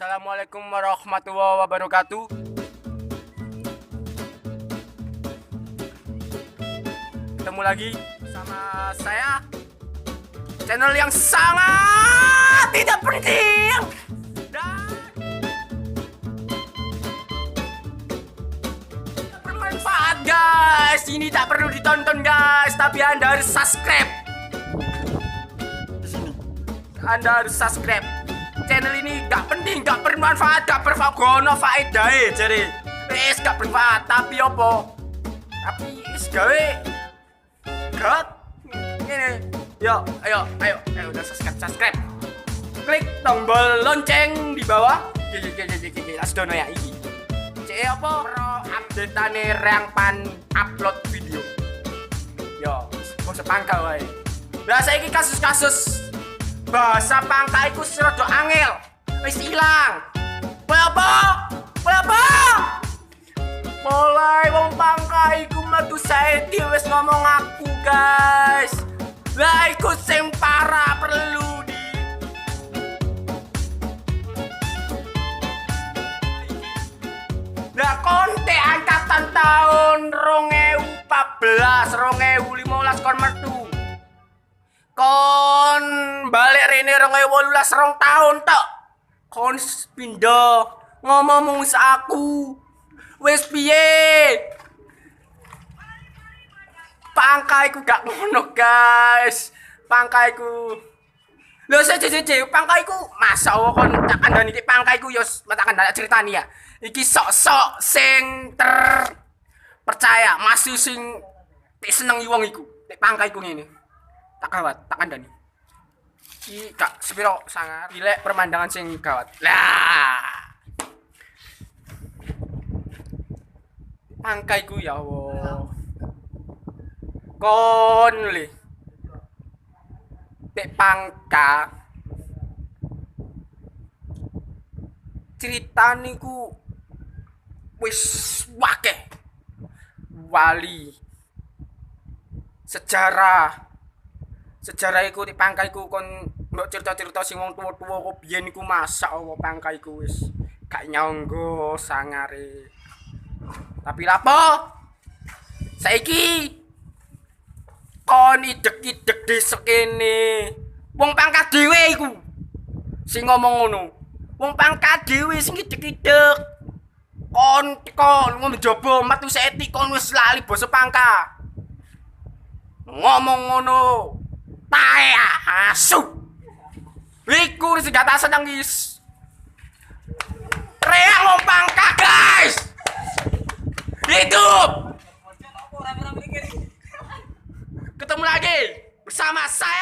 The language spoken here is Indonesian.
Assalamualaikum warahmatullahi wabarakatuh. Ketemu lagi sama saya, channel yang sangat tidak penting dan bermanfaat guys. Ini tak perlu ditonton guys, tapi Anda harus subscribe. Anda harus subscribe. Channel ini gak penting, gak bermanfaat, gak berfagono faedahe jadi. Wis gak bermanfaat, tapi opo? Tapi wis gawe gat ngene. Yo, ayo udah subscribe. Klik tombol lonceng di bawah. Asdono ya iki. Cek apa pro update-ane rangpan upload video. Yo, bos pangkal wae. Lah saiki kasus-kasus bahasa Pangka iku rada angel. Wis ilang. Apa? Mulai wong Pangka iku metu saiki wis ngomong aku, guys. Lah iku sing parah perlu di Lah konte angkatan tahun 2014, 2015 kon metu. Kon balik rene 2018 rong tahun tok. Kon pindah ngomong aku. Wis piye? Pangka iku gak ngono, guys. Pangka iku. Lho seje Pangka iku masa kon tak kandhani iki Pangka iku yo tak kandhani critani ya. Iki sok-sok sing terpercaya, masih sing seneng wong iku. Nek Pangka iku ngene. Tak gawat, tak kandhani. Iki gak sepiro sangar, pilek pemandangan sing gawat. Lah. Pangka iku ya Allah. Kon le. Nek Pangka ceritane ku wis wakeh. Wali. Sejarah iku di Pangka iku kon mbok cerita-cerita sing wong tuwa-tuwa kok biyen iku masak apa Pangka iku wis gak nyangga sangare. Tapi lapo? Saiki kon idek-idek desek kene. Wong Pangka dhewe iku sing ngomong ngono. Wong Pangka dhewe sing idek-idek. Kon ngomong njaba metu setik kon wis lali basa Pangka. Ngomong ngono. Tae asu. Iku sing gak tak seneng guys. Real wong Pangka guys. Hidup. Ketemu lagi bersama saya